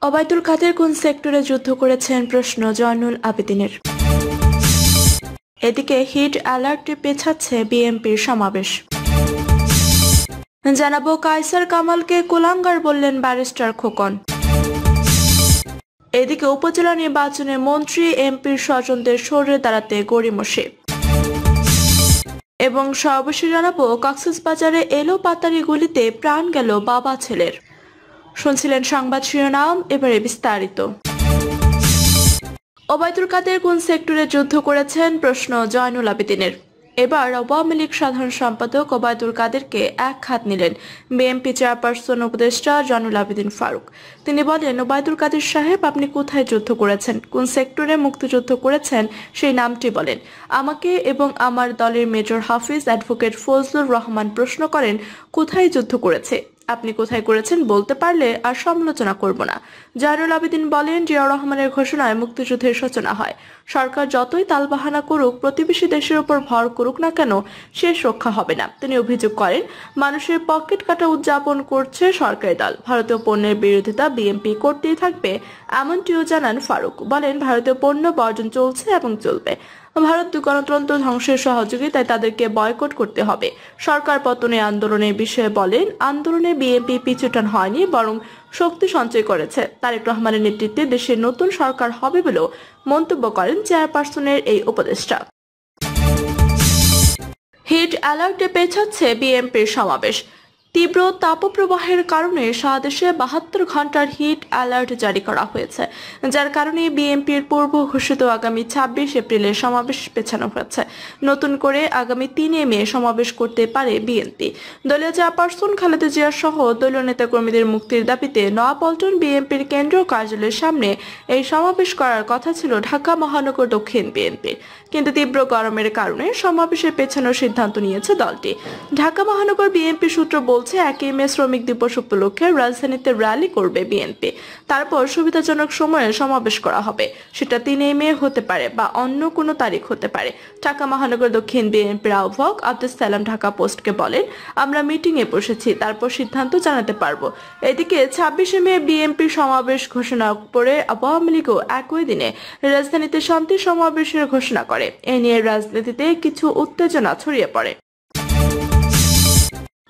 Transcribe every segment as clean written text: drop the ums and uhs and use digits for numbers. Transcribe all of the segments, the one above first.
ওবায়দুল কাদের কোন সেক্টরে যুদ্ধ করেছেন প্রশ্ন জয়নুল আবেদিনের। এদিকে হিট অ্যালার্টে পেছাচ্ছে বিএনপির সমাবেশ। জানাবো কায়সার কামালকে কুলাঙ্গার বললেন ব্যারিস্টার খোকন। এদিকে উপজেলা নির্বাচনে মন্ত্রী এমপির স্বজনদের সরে দাঁড়াতে গড়িমসি। এবং সর্বশেষ জানাবো কক্সবাজারে এলো পাতারি গুলিতে প্রাণ গেল বাবা ছেলের। শুনছিলেন সংবাদ শিরোনাম, এবারে বিস্তারিত। ওবায়দুল কাদের কোন সেক্টরে যুদ্ধ করেছেন প্রশ্ন জয়নুল আবেদিনের। এবার আওয়ামী লীগ সাধারণ সম্পাদক ওবায়দুল কাদেরকে এক হাত নিলেন বিএনপি চেয়ারপারসন উপদেষ্টা জয়নুল আবেদিন ফারুক। তিনি বলেন, ওবায়দুল কাদের সাহেব, আপনি কোথায় যুদ্ধ করেছেন, কোন সেক্টরে মুক্তিযুদ্ধ করেছেন সেই নামটি বলেন। আমাকে এবং আমার দলের মেজর হাফিজ অ্যাডভোকেট ফজলুর রহমান প্রশ্ন করেন, কোথায় যুদ্ধ করেছে, আপনি কোথায় করেছেন বলতে পারলে আর সমালোচনা করব না। জয়নুল আবেদিন বলেন, জিয়াউর রহমানের ঘোষণায় মুক্তিযুদ্ধের সূচনা হয়। সরকার যতই তালবাহানা করুক, প্রতিবেশী দেশের উপর ভর করুক না কেন, শেষ রক্ষা হবে না। তিনি অভিযোগ করেন, মানুষের পকেট কাটা উদযাপন করছে সরকারি দল। ভারতীয় পণ্যের বিরোধিতা বিএনপি করতেই থাকবে, এমনটিও জানান ফারুক। বলেন, ভারতীয় পণ্য বর্জন চলছে এবং চলবে। ভারত গণতন্ত্র ধ্বংসের সহযোগিতায় তাদেরকে বয়কট করতে হবে। সরকার পতনে আন্দোলনের বিষয়ে বলেন, আন্দোলনে বিএনপি পিছুটান হয়নি, বরং শক্তি সঞ্চয় করেছে। তারেক রহমানের নেতৃত্বে দেশে নতুন সরকার হবে বলেও মন্তব্য করেন চেয়ারপারসনের এই উপদেষ্টা। হিট অ্যালার্টে পেছাচ্ছে বিএনপির সমাবেশ। তীব্র তাপপ্রবাহের কারণে সারা দেশে 72 ঘন্টার হিট অ্যালার্ট জারি করা হয়েছে, যার কারণে বিএনপির পূর্ব ঘোষিত আগামী 26 এপ্রিলের সমাবেশ পেছানো হয়েছে। নতুন করে আগামী 3 মে সমাবেশ করতে পারে বিএনপি। দলীয় চেয়ারপারসন খালেদা জিয়া সহ দলীয় নেতাকর্মীদের মুক্তির দাবিতে নয়াপল্টন বিএনপির কেন্দ্রীয় কার্যালয়ের সামনে এই সমাবেশ করার কথা ছিল ঢাকা মহানগর দক্ষিণ বিএনপির, কিন্তু তীব্র গরমের কারণে সমাবেশের পেছানোর সিদ্ধান্ত নিয়েছে দলটি। ঢাকা মহানগর বিএনপি সূত্র বলছে, 1 মে শ্রমিক দিবস উপলক্ষে রাজধানীতে র্যালি করবে বিএনপি। তারপর সুবিধাজনক সময়ে সমাবেশ করা হবে। সেটা 3 মে হতে পারে বা অন্য কোনো তারিখ হতে পারে। ঢাকা মহানগর দক্ষিণ বিএনপির আহ্বায়ক আব্দুস সালাম ঢাকা পোস্টকে বলেন, আমরা মিটিংয়ে বসেছি, তারপর সিদ্ধান্ত জানাতে পারবো। এদিকে 26 মে বিএনপির সমাবেশ ঘোষণা করে আওয়ামী লীগও একই দিনে রাজধানীতে শান্তি সমাবেশের ঘোষণা করে। এ নিয়ে রাজনীতিতে কিছু উত্তেজনা ছড়িয়ে পড়ে।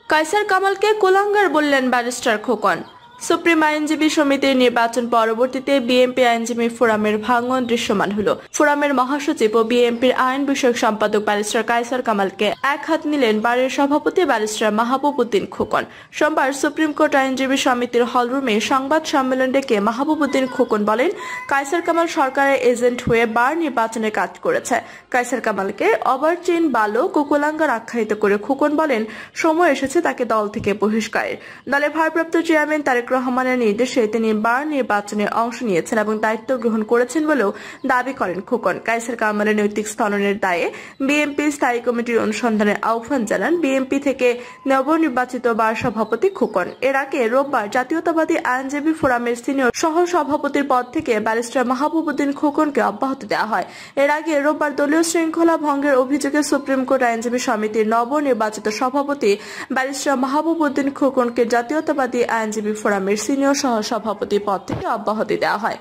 কায়সার কামালকে কুলাঙ্গার বললেন ব্যারিস্টার খোকন। সুপ্রিম আইনজীবী সমিতির নির্বাচন পরবর্তীতে বিএনপি আইনজীবী ফোরামের ভাঙন দৃশ্যমান হলো। ফোরামের মহাসচিব ও বিএনপির আইন বিষয়ক সম্পাদক ব্যারিস্টার কায়সার কামালকে এক হাত নিলেন বারের সভাপতি ব্যারিস্টার মাহবুব উদ্দিন খোকন। সোমবার সুপ্রিম কোর্ট আইনজীবী সমিতির হলরুমে সংবাদ সম্মেলন ডেকে মাহবুব উদ্দিন খোকন বলেন, কায়সার কামাল সরকারের এজেন্ট হয়ে বার নির্বাচনে কাজ করেছে। কায়সার কামালকে অবার্চিন বালক ও কুলাঙ্গার আখ্যায়িত করে খোকন বলেন, সময় এসেছে তাকে দল থেকে বহিষ্কারের। দলের ভারপ্রাপ্ত চেয়ারম্যান তারেক রহমানের নির্দেশে তিনি বার নির্বাচনে অংশ নিয়েছেন এবং দায়িত্ব গ্রহণ করেছেন বলেও দাবি করেন খোকন। কায়সার কামালের নৈতিক স্থলনের দায়ে বিএনপি স্থায়ী কমিটির অনুসন্ধানের আহ্বান জানান বিএনপি থেকে নবনির্বাচিত বার সভাপতি খোকন। এর আগে রোববার জাতীয়তাবাদী আইনজীবী ফোরামের সিনিয়র সহ সভাপতির পদ থেকে ব্যারিস্টার মাহবুব উদ্দিন খোকনকে অব্যাহতি দেওয়া হয়। এর আগে রোববার দলীয় শৃঙ্খলা ভঙ্গের অভিযোগে সুপ্রিম কোর্ট আইনজীবী সমিতির নবনির্বাচিত সভাপতি ব্যারিস্টার মাহবুব উদ্দিন খোকনকে জাতীয়তাবাদী আইনজীবী ফোরামের সিনিয়র সহ সভাপতি পদ থেকে অব্যাহতি দেওয়া হয়।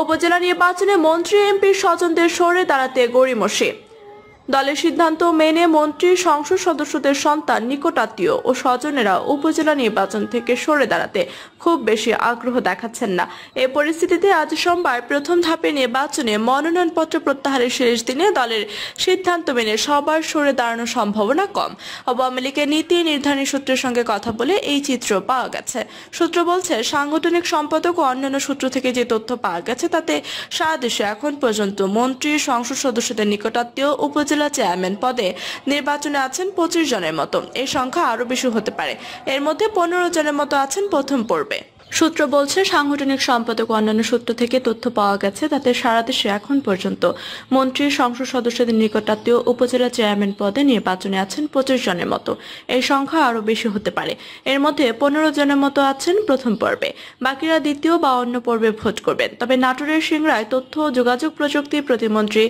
উপজেলা নির্বাচনে মন্ত্রী এমপির স্বজনদের সরে দাঁড়াতে গড়িমসি। দলের সিদ্ধান্ত মেনে মন্ত্রী সংসদ সদস্যদের সন্তান, নিকটাত্মীয় ও স্বজনেরা উপজেলা নির্বাচন থেকে সরে দাঁড়াতে খুব বেশি আগ্রহ দেখাচ্ছেন না। এ পরিস্থিতিতে আজ সোমবার প্রথম ধাপে নির্বাচনে মনোনয়নপত্র প্রত্যাহারের শেষ দিনে দলের সিদ্ধান্ত মেনে সবার সরে দাঁড়ানোর সম্ভাবনা কম। আওয়ামী লীগের নীতি নির্ধারণী সূত্রের সঙ্গে কথা বলে এই চিত্র পাওয়া গেছে। সূত্র বলছে, সাংগঠনিক সম্পাদক ও অন্যান্য সূত্র থেকে যে তথ্য পাওয়া গেছে তাতে সারা দেশে এখন পর্যন্ত মন্ত্রী, সংসদ সদস্যদের নিকটাত্মীয় উপজেলা চেয়ারম্যান পদে নির্বাচনে আছেন 25 জনের মতো। এই সংখ্যা আরো বেশি হতে পারে। এর মধ্যে 15 জনের মতো আছেন প্রথম পর্বে। সূত্র বলছে, সাংগঠনিক সম্পাদক ও অন্যান্য সূত্র থেকে তথ্য পাওয়া গেছে তাতে সারা দেশে এখন পর্যন্ত মন্ত্রী, সংসদ সদস্যদের নিকটাত্মীয় উপজেলা চেয়ারম্যান পদে নির্বাচনে আছেন 25 জনের মতো। এই সংখ্যা আরো বেশি হতে পারে। এর মধ্যে 15 জনের মতো আছেন প্রথম পর্বে, বাকিরা দ্বিতীয় বা অন্য পর্বে ভোট করবেন। তবে নাটোরের সিংড়ায় তথ্য ও যোগাযোগ প্রযুক্তি প্রতিমন্ত্রী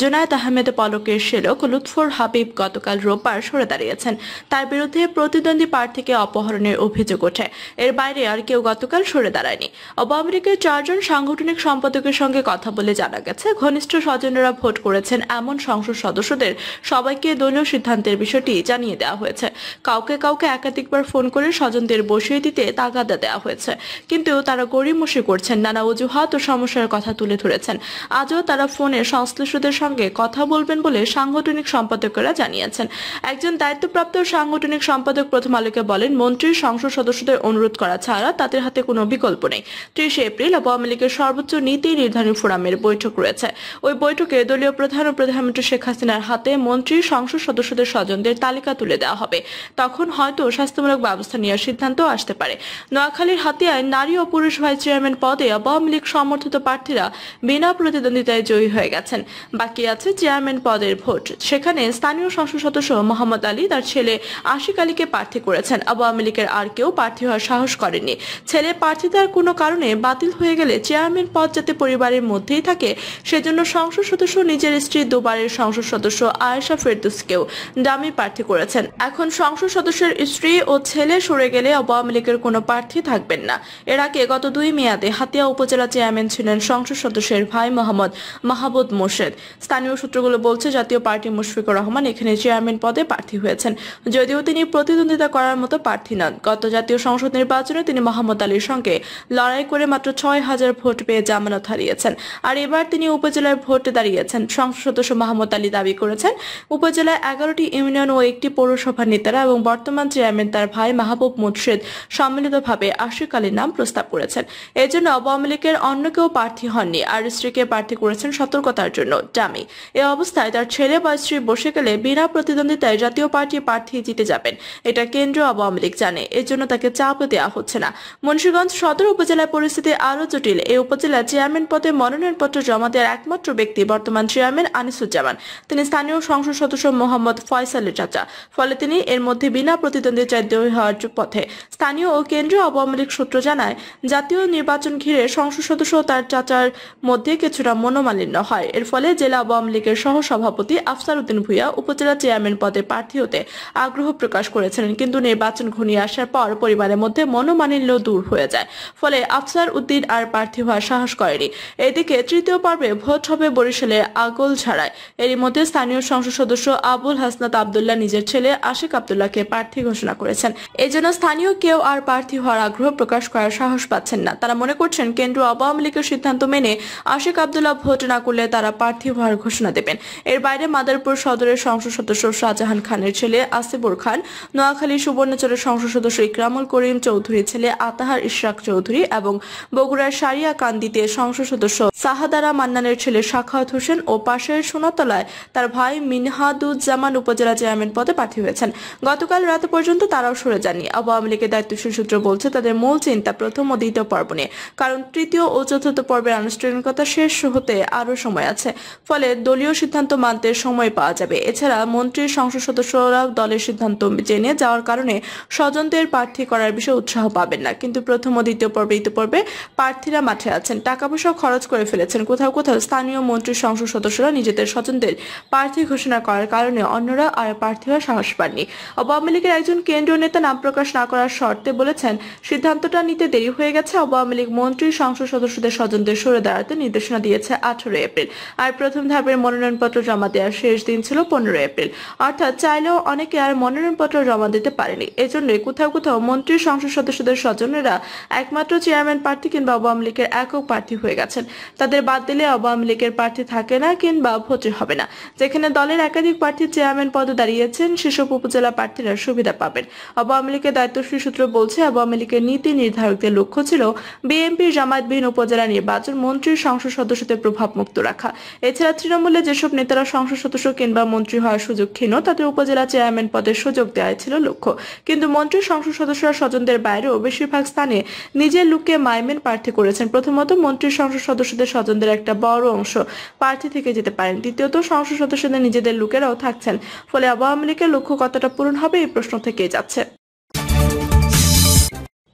জুনায়েদ আহমেদ পলকের শেলক লুৎফর হাবিব গতকাল রোববার সরে দাঁড়িয়েছেন। তার বিরুদ্ধে প্রতিদ্বন্দ্বী প্রার্থীকে অপহরণের অভিযোগ ওঠে। এর বাইরে আর কেউ গতকাল গতকাল সরে দাঁড়ায়নি। আওয়ামী লীগের 4 জন সাংগঠনিক সম্পাদকের সঙ্গে কথা বলে জানা গেছে, ঘনিষ্ঠ স্বজনেরা ভোট করেছেন এমন সংসদ সদস্যদের সবাইকে দলীয় সিদ্ধান্তের বিষয়টি জানিয়ে দেওয়া হয়েছে। কাউকে কাউকে একাধিকবার ফোন করে স্বজনদের বসিয়ে দিতে তাগাদা দেওয়া হয়েছে, কিন্তু তারা গড়িমসি করছেন, নানা অজুহাত ও সমস্যার কথা তুলে ধরেছেন। আজও তারা ফোনে সংশ্লিষ্টদের সঙ্গে কথা বলবেন বলে সাংগঠনিক সম্পাদকেরা জানিয়েছেন। একজন দায়িত্বপ্রাপ্ত সাংগঠনিক সম্পাদক প্রথম আলোকে বলেন, মন্ত্রী সংসদ সদস্যদের অনুরোধ করা ছাড়া তাদের হাতে কোনো বিকল্প নেই। 30 এপ্রিল আওয়ামী লীগের সর্বোচ্চ নীতি নির্ধারণী ফোরামের বৈঠক রয়েছে। ওই বৈঠকে দলীয় প্রধান ও প্রধানমন্ত্রী শেখ হাসিনার হাতে মন্ত্রী সংসদ সদস্যদের স্বজনদের তালিকা তুলে দেওয়া হবে। তখন হয়তো শাস্তিমূলক ব্যবস্থা নেওয়ার সিদ্ধান্ত আসতে পারে। নোয়াখালীর হাতিয়ায় নারী ও পুরুষ ভাইস চেয়ারম্যান পদে আওয়ামী লীগ সমর্থিত প্রার্থীরা বিনা প্রতিদ্বন্দ্বিতায় জয়ী হয়ে গেছেন। বাকি আছে চেয়ারম্যান পদের ভোট। সেখানে স্থানীয় সংসদ সদস্য মোহাম্মদ আলী তার ছেলে আশিক আলীকে প্রার্থী করেছেন। আওয়ামী লীগের আর কেউ প্রার্থী হওয়ার সাহস করেননি। ছেলে প্রার্থিতার কোনো কারণে বাতিল হয়ে গেলে চেয়ারম্যান পদ যাতে পরিবারের মধ্যেই থাকে, সেজন্য সংসদ সদস্য নিজের স্ত্রী দুবারের সংসদ সদস্য আয়েশা ফেরদৌসকেও ডামি প্রার্থী করেছেন। এখন সংসদ সদস্যের স্ত্রী ও ছেলে সরে গেলে আওয়ামী লীগের কোনো প্রার্থী থাকবেন না। এর আগে গত 2 মেয়াদে হাতিয়া উপজেলা চেয়ারম্যান ছিলেন সংসদ সদস্যের ভাই মোহাম্মদ মাহবুব মোর্শেদ। স্থানীয় সূত্রগুলো বলছে, জাতীয় পার্টি মুশফিকুর রহমান এখানে চেয়ারম্যান পদে প্রার্থী হয়েছেন, যদিও তিনি প্রতিদ্বন্দ্বিতা করার মতো প্রার্থী নন। গত জাতীয় সংসদ নির্বাচনে তিনি মোহাম্মদ আলীর সঙ্গে লড়াই করে মাত্র 6000 ভোট পেয়ে জামানত হারিয়েছেন। আর এবার তিনি উপজেলায় ভোটে দাঁড়িয়েছেন। সংসদ সদস্য মোহাম্মদ আলী দাবি করেছেন, উপজেলায় 11টি ইউনিয়ন ও 1টি পৌরসভার নেতারা এবং বর্তমান চেয়ারম্যান তার ভাই মাহবুব মোর্শেদ সম্মিলিতভাবে আশিক আলীর নাম প্রস্তাব করেছেন। এর জন্য আওয়ামী লীগের অন্য কেউ প্রার্থী হননি, আর স্ত্রীকে প্রার্থী করেছেন সতর্কতার জন্য ডামি। এ অবস্থায় তার ছেলে বা স্ত্রী বসে গেলে বিনা প্রতিদ্বন্দ্বিতায় জাতীয় পার্টির প্রার্থী জিতে যাবেন, এটা কেন্দ্রীয় আওয়ামী লীগ জানে। এর জন্য তাকে চাপও দেওয়া হচ্ছে না। মুন্সিগঞ্জ সদর উপজেলার পরিস্থিতি আরো জটিল। এই উপজেলার চেয়ারম্যান পদে মনোনয়নপত্র জমা দেওয়ার একমাত্র ব্যক্তি বর্তমান চেয়ারম্যান আনিসুজ্জামান। তিনি স্থানীয় সংসদ সদস্য মোহাম্মদ ফয়সালের চাচা, ফলে তিনি এর মধ্যে বিনা প্রতিদ্বন্দ্বিতায় জয়ী হওয়ার পথে। স্থানীয় ও কেন্দ্রীয় আওয়ামী লীগ সূত্র জানায়, জাতীয় নির্বাচন ঘিরে সংসদ সদস্য ও তার চাচার মধ্যে কিছুটা মনোমালিন্য হয়। এর ফলে জেলা আওয়ামী লীগের সহ সভাপতি আফসার উদ্দিন ভূঁইয়া উপজেলা চেয়ারম্যান পদে প্রার্থী হতে আগ্রহ প্রকাশ করেছিলেন, কিন্তু নির্বাচন ঘনিয়ে আসার পর পরিবারের মধ্যে মনোমালিন্য দূর হয়ে যায়। ফলে আফসার উদ্দিন আর প্রার্থী হওয়ার সাহস করেনি। এদিকে তৃতীয় পর্বে ভোট হবে বরিশালে আগলঝাড়ায়। এরই মধ্যে স্থানীয় সংসদ সদস্য আবুল হাসনাত আব্দুল্লাহ নিজের ছেলে আশিক আব্দুল্লাহকে প্রার্থী ঘোষণা করেছেন। এজন্য স্থানীয় কেউ আর প্রার্থী হওয়ার আগ্রহ প্রকাশ করার সাহস পাচ্ছেন না। তারা মনে করছেন, কেন্দ্রীয় আওয়ামী লীগের সিদ্ধান্ত মেনে আশিক আব্দুল্লাহ ভোট না করলে তারা প্রার্থী হওয়ার ঘোষণা দেবেন। এর বাইরে মাদারীপুর সদরের সংসদ সদস্য শাহজাহান খানের ছেলে আসিবুর খান, নোয়াখালী সুবর্ণচরের সংসদ সদস্য ইকরামুল করিম চৌধুরীর ছেলে আতাহার ইশরাক চৌধুরী এবং বগুড়ার সারিয়াকান্দিতে সংসদ সদস্য সাহাদারা মান্নানের ছেলে সাখাওয়াত হোসেন ও পাশের সোনাতলায় তার ভাই মিনহাদুজ্জামান উপজেলা চেয়ারম্যান পদে প্রার্থী হয়েছেন। গতকাল রাত পর্যন্ত তারাও সরে যাননি। আওয়ামী লীগের দায়িত্বশীল সূত্র বলছে, তাদের মূল চিন্তা প্রথম ও দ্বিতীয় পর্ব নিয়ে, কারণ তৃতীয় ও চতুর্থ পর্বের আনুষ্ঠানিকতা শেষ হতে আরো সময় আছে। ফলে দলীয় সিদ্ধান্ত মানতে সময় পাওয়া যাবে। এছাড়া মন্ত্রীর সংসদ সদস্যরা দলের সিদ্ধান্ত জেনে যাওয়ার কারণে স্বজনদের প্রার্থী করার বিষয়ে উৎসাহ পাবেন না। কিন্তু প্রথম ও দ্বিতীয় পর্বে প্রার্থীরা মাঠে আছেন, টাকা পয়সা খরচ করে ফেলেছেন। কোথাও কোথাও স্থানীয় মন্ত্রীর সংসদ সদস্যরা নিজেদের স্বজনদের প্রার্থী ঘোষণা করার কারণে অন্যরা আর প্রার্থী হওয়ার সাহস পাননি। আওয়ামী লীগের একজন কেন্দ্রীয় নেতা নাম প্রকাশ না করার শর্তে বলেছেন, সিদ্ধান্তটা নিতে দেরি হয়ে গেছে। আওয়ামী লীগ মন্ত্রী সংসদ সদস্যদের স্বজনদের সরে দাঁড়াতে নির্দেশনা দিয়েছে 18 এপ্রিল, আর প্রথম ধাপের মনোনয়নপত্র জমা দেওয়ার শেষ দিন ছিল 15 এপ্রিল। অর্থাৎ চাইলেও অনেকে আর মনোনয়নপত্র জমা দিতে পারেনি। এজন্যই কোথাও কোথাও মন্ত্রী সংসদ সদস্যদের স্বজনেরা একমাত্র চেয়ারম্যান প্রার্থী কিংবা আওয়ামী লীগের একক প্রার্থী হয়ে গেছেন। তাদের বাদ দিলে আওয়ামী লীগের প্রার্থী থাকে না কিংবা ভোটে হবে না। যেখানে দলের একাধিক প্রার্থী চেয়ারম্যান পদে দাঁড়িয়েছেন, সেসব উপজেলা প্রার্থীরা সুবিধা পাবেন। আওয়ামী লীগের দায়িত্বশীল সূত্র বলছে, আওয়ামী লীগের নীতি নির্ধারকদের লক্ষ্য ছিল বিএনপির জামায়াতবিহীন উপজেলা নির্বাচন মন্ত্রীর সংসদ সদস্যদের প্রভাব মুক্ত রাখা। এছাড়া তৃণমূলের যেসব নেতারা সংসদ সদস্য কিংবা মন্ত্রী হওয়ার সুযোগ ক্ষীণ, তাদের উপজেলা চেয়ারম্যান পদের সুযোগ দেওয়া ছিল লক্ষ্য। কিন্তু মন্ত্রী সংসদ সদস্যরা স্বজনদের বাইরেও বেশিরভাগ স্থানে নিজের লোককে মাইমেন প্রার্থী করেছেন। প্রথমত, মন্ত্রী সংসদ সদস্যদের স্বজনদের একটা বড় অংশ প্রার্থী থেকে যেতে পারেন। দ্বিতীয়ত, সংসদ সদস্যদের নিজেদের লোকেরাও থাকছেন। ফলে আওয়ামী লীগের লক্ষ্য কতটা পূরণ হবে এই প্রশ্ন থেকেই যাচ্ছে।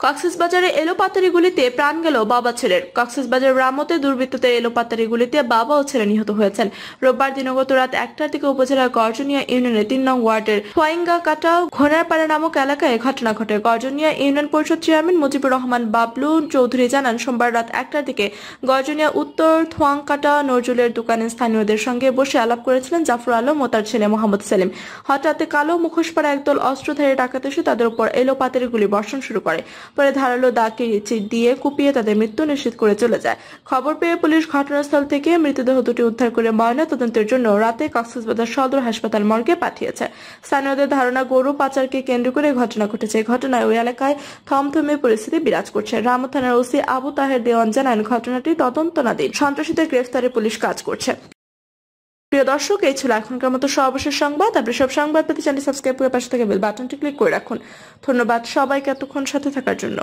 কক্সবাজারে এলোপাতাড়ি গুলিতে প্রাণ গেল বাবা ছেলের। কক্সবাজার রামতে দুর্বৃত্তদের এলোপাতাড়ি গুলিতে বাবা ও ছেলে নিহত হয়েছেন। রোববার দিনগত রাত 1টার দিকে উপজেলার গর্জনিয়া ইউনিয়নের 3 নং ওয়ার্ডের থোয়াইঙ্গাকাটা ঘোনারপাড়া নামক এলাকায় ঘটনা ঘটে। গর্জনিয়া ইউনিয়ন পরিষদ চেয়ারম্যান মুজিবুর রহমান বাবলু চৌধুরী জানান, সোমবার রাত 1টার দিকে গর্জনিয়া উত্তর থোয়াংকাটা নজরুলের দোকানে স্থানীয়দের সঙ্গে বসে আলাপ করেছিলেন জাফর আলম ও তার ছেলে মোহাম্মদ সেলিম। হঠাৎ কালো মুখোশ পরা একদল অস্ত্রধারী ডাকাত এসে তাদের উপর এলোপাতাড়ি গুলি বর্ষণ শুরু করে। পরে ধারালো দাঁড়ি দিয়ে কুপিয়ে তাদের মৃত্যু নিশ্চিত করে চলে যায়। খবর পেয়ে পুলিশ ঘটনাস্থল থেকে মৃতদেহ দুটি উদ্ধার করে ময়নাতদন্তের জন্য রাতে কক্সবাজার সদর হাসপাতাল মর্গে পাঠিয়েছে। স্থানীয়দের ধারণা, গরু পাচারকে কেন্দ্র করে ঘটনা ঘটেছে। ঘটনায় ওই এলাকায় থমথমে পরিস্থিতি বিরাজ করছে। রামু থানার ওসি আবু তাহের দেওয়ান জানান, ঘটনাটি তদন্তনাধীন, সন্ত্রাসীদের গ্রেফতারে পুলিশ কাজ করছে। প্রিয় দর্শক, এই ছিল এখনকার মতো সর্বশেষ সংবাদ। আপনি সব সংবাদ পেতে চ্যানেল সাবস্ক্রাইব করে পাশে থেকে বেল বাটনটি ক্লিক করে রাখুন। ধন্যবাদ সবাইকে এতক্ষণ সাথে থাকার জন্য।